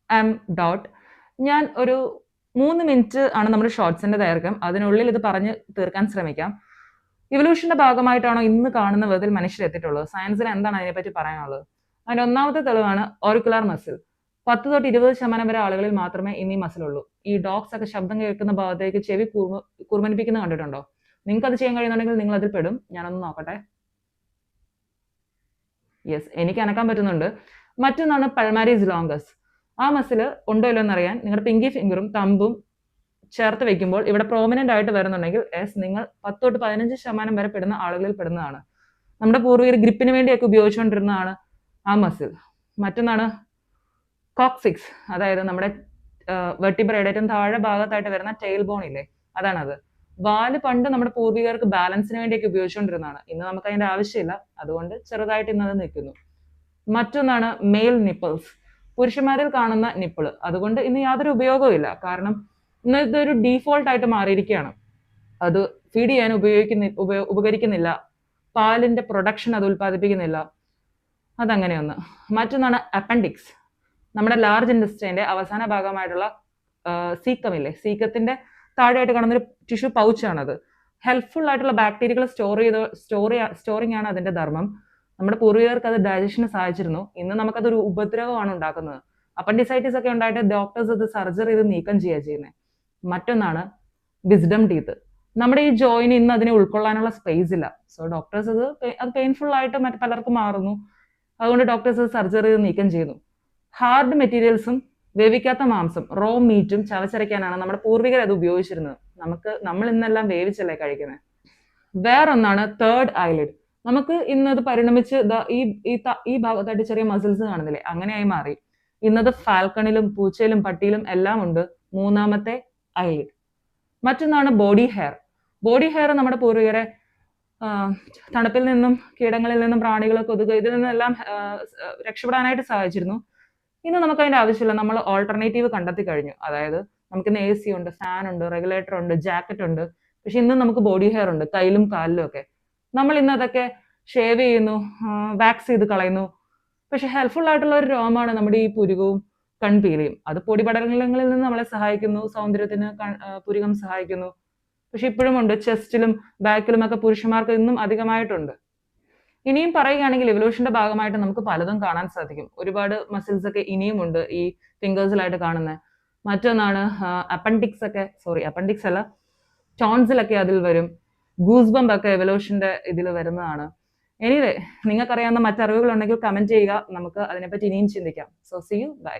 M dot. ഞാൻ ഒരു 3 minute ആണ് നമ്മുടെ ഷോർട്സിന്റെ ദൈർഘ്യം. അതിനുള്ളിൽ ഇത് പറഞ്ഞ് തീർക്കാൻ ശ്രമിക്കാം. ഇവല്യൂഷന്റെ ഭാഗമായിട്ടാണോ ഇന്ന് കാണുന്ന വിധത്തിൽ മനുഷ്യർ എത്തിയിട്ടുള്ളത്? സയൻസിന് എന്താണ് അതിനെപ്പറ്റി പറയാനുള്ളത്? അതിന്റെ ഒന്നാമത്തെ തെളിവാണ് ഓറിക്കുലാർ മസിൽ. 10 തൊട്ട് 20% വരെ ആളുകളിൽ മാത്രമേ ഇന്ന് ഈ മസിൽ ഉള്ളൂ. ഈ ഡോഗ്സ് ഒക്കെ ശബ്ദം കേൾക്കുന്ന ഭാഗത്തേക്ക് ചെവി കുർമനിപ്പിക്കുന്നത് കണ്ടിട്ടുണ്ടോ? നിങ്ങൾക്ക് അത് ചെയ്യാൻ കഴിയുന്നുണ്ടെങ്കിൽ നിങ്ങൾ അതിൽ പെടും. ഞാനൊന്ന് നോക്കട്ടെ. യെസ്, എനിക്ക് അനക്കാൻ പറ്റുന്നുണ്ട്. മറ്റൊന്നാണ് പൾമാരിസ് ലോങ്കസ്. ആ മസിൽ ഉണ്ടോ ഇല്ലോ എന്നറിയാൻ നിങ്ങളുടെ പിങ്കി ഫിംഗറും തമ്പും ചേർത്ത് വെക്കുമ്പോൾ ഇവിടെ പ്രോമിനന്റ് ആയിട്ട് വരുന്നുണ്ടെങ്കിൽ യെസ്, നിങ്ങൾ 10 തൊട്ട് 15% വരെ പെടുന്ന ആളുകളിൽ പെടുന്നതാണ്. നമ്മുടെ പൂർവികർ ഗ്രിപ്പിന് വേണ്ടിയൊക്കെ ഉപയോഗിച്ചുകൊണ്ടിരുന്നതാണ് ആ മസിൽ. മറ്റൊന്നാണ് കോക്സിക്സ്, അതായത് നമ്മുടെ വെർട്ടിബ്രയുടെ ഏറ്റവും താഴെ ഭാഗത്തായിട്ട് വരുന്ന ടെയിൽ ബോൺ ഇല്ലേ, അതാണത്. വാല് പണ്ട് നമ്മുടെ പൂർവികർക്ക് ബാലൻസിന് വേണ്ടിയൊക്കെ ഉപയോഗിച്ചുകൊണ്ടിരുന്നതാണ്. ഇന്ന് നമുക്ക് അതിന്റെ ആവശ്യമില്ല, അതുകൊണ്ട് ചെറുതായിട്ട് ഇന്നത് നിൽക്കുന്നു. മറ്റൊന്നാണ് മെയിൽ നിപ്പിൾസ്, പുരുഷന്മാരിൽ കാണുന്ന നിപ്പിള്. അതുകൊണ്ട് ഇന്ന് യാതൊരു ഉപയോഗവും ഇല്ല, കാരണം ഇന്ന് ഇതൊരു ഡീഫോൾട്ട് ആയിട്ട് മാറിയിരിക്കുകയാണ്. അത് ഫീഡ് ചെയ്യാൻ ഉപകരിക്കുന്നില്ല, പാലിന്റെ പ്രൊഡക്ഷൻ അത് ഉൽപ്പാദിപ്പിക്കുന്നില്ല, അതങ്ങനെയൊന്ന്. മറ്റൊന്നാണ് അപ്പൻഡിക്സ്, നമ്മുടെ ലാർജ് ഇൻഡസ്ട്രീന്റെ അവസാന ഭാഗമായിട്ടുള്ള സീക്കമില്ലേ, സീക്കത്തിന്റെ താഴെയായിട്ട് കാണുന്ന ഒരു ടിഷ്യൂ പൗച്ചാണത്. ഹെൽപ്ഫുൾ ആയിട്ടുള്ള ബാക്ടീരിയകൾ സ്റ്റോറിംഗ് ആണ് അതിന്റെ ധർമ്മം. നമ്മുടെ പൂർവികർക്ക് അത് ഡൈജഷന് സഹായിച്ചിരുന്നു. ഇന്ന് നമുക്കതൊരു ഉപദ്രവമാണ് ഉണ്ടാക്കുന്നത്. അപ്പൻഡിസൈറ്റിസ് ഒക്കെ ഉണ്ടായിട്ട് ഡോക്ടേഴ്സ് അത് സർജറി ചെയ്ത് നീക്കം ചെയ്യുക ചെയ്യുന്നത്. മറ്റൊന്നാണ് വിസ്ഡം ടീത്ത്. നമ്മുടെ ഈ ജോയിന് ഇന്ന് അതിനെ ഉൾക്കൊള്ളാനുള്ള സ്പേസ് ഇല്ല. സോ ഡോക്ടേഴ്സ് അത് പെയിൻഫുൾ ആയിട്ട് മറ്റു പലർക്കും മാറുന്നു. അതുകൊണ്ട് ഡോക്ടേഴ്സ് അത് സർജറി ചെയ്ത് നീക്കം ചെയ്യുന്നു. ഹാർഡ് മെറ്റീരിയൽസും വേവിക്കാത്ത മാംസം റോ മീറ്റും ചവച്ചരയ്ക്കാനാണ് നമ്മുടെ പൂർവികർ അത് ഉപയോഗിച്ചിരുന്നത്. നമ്മൾ ഇന്നെല്ലാം വേവിച്ചല്ലേ കഴിക്കുന്നത്. വേറൊന്നാണ് തേർഡ് ഐലിഡ്. നമുക്ക് ഇന്നത് പരിണമിച്ച് ഈ ഭാഗത്തായിട്ട് ചെറിയ മസിൽസ് കാണുന്നില്ലേ, അങ്ങനെയായി മാറി. ഇന്നത് ഫാൽക്കണിലും പൂച്ചയിലും പട്ടിയിലും എല്ലാം ഉണ്ട് മൂന്നാമത്തെ ഐലിഡ്. മറ്റൊന്നാണ് ബോഡി ഹെയർ. ബോഡി ഹെയർ നമ്മുടെ പൂർവികരെ തണുപ്പിൽ നിന്നും കീടങ്ങളിൽ നിന്നും പ്രാണികൾ, കൊതുക്, ഇതിൽ നിന്നെല്ലാം രക്ഷപ്പെടാനായിട്ട് സഹായിച്ചിരുന്നു. ഇന്ന് നമുക്ക് അതിന്റെ ആവശ്യമില്ല. നമ്മൾ ഓൾട്ടർനേറ്റീവ് കണ്ടെത്തി കഴിഞ്ഞു. അതായത് നമുക്കിന്ന് AC ഉണ്ട്, ഫാൻ ഉണ്ട്, റെഗുലേറ്റർ ഉണ്ട്, ജാക്കറ്റ് ഉണ്ട്. പക്ഷെ ഇന്ന് നമുക്ക് ബോഡി ഹെയർ ഉണ്ട്, കയ്യിലും കാലിലും ഒക്കെ. നമ്മൾ ഇന്ന് അതൊക്കെ ഷേവ് ചെയ്യുന്നു, വാക്സ് ചെയ്ത് കളയുന്നു. പക്ഷെ ഹെൽപ്ഫുൾ ആയിട്ടുള്ള ഒരു രോമമാണ് നമ്മുടെ ഈ പുരുകവും കൺപീലിയും. അത് പൊടിപടലങ്ങളിൽ നിന്ന് നമ്മളെ സഹായിക്കുന്നു, സൗന്ദര്യത്തിന് പുരുകം സഹായിക്കുന്നു. പക്ഷെ ഇപ്പോഴും ഉണ്ട്, ചെസ്റ്റിലും ബാക്കിലും ഒക്കെ പുരുഷന്മാർക്ക് ഇന്നും അധികമായിട്ടുണ്ട്. ഇനിയും പറയുകയാണെങ്കിൽ ഇവല്യൂഷന്റെ ഭാഗമായിട്ട് നമുക്ക് പലതും കാണാൻ സാധിക്കും. ഒരുപാട് മസിൽസ് ഒക്കെ ഇനിയും ഉണ്ട് ഈ ഫിംഗേഴ്സിലായിട്ട് കാണുന്നത്. മറ്റൊന്നാണ് അപ്പൻഡിക്സ് അല്ല, ടോൺസിലൊക്കെ അതിൽ വരും. ഗൂസ് ബംപ് ഒക്കെ എവല്യൂഷന്റെ ഇതിൽ വരുന്നതാണ്. എനിവേ, നിങ്ങൾക്കറിയാവുന്ന മറ്ററിവുകൾ ഉണ്ടെങ്കിൽ കമന്റ് ചെയ്യുക. നമുക്ക് അതിനെപ്പറ്റി ഇനിയും ചിന്തിക്കാം. So see you, by.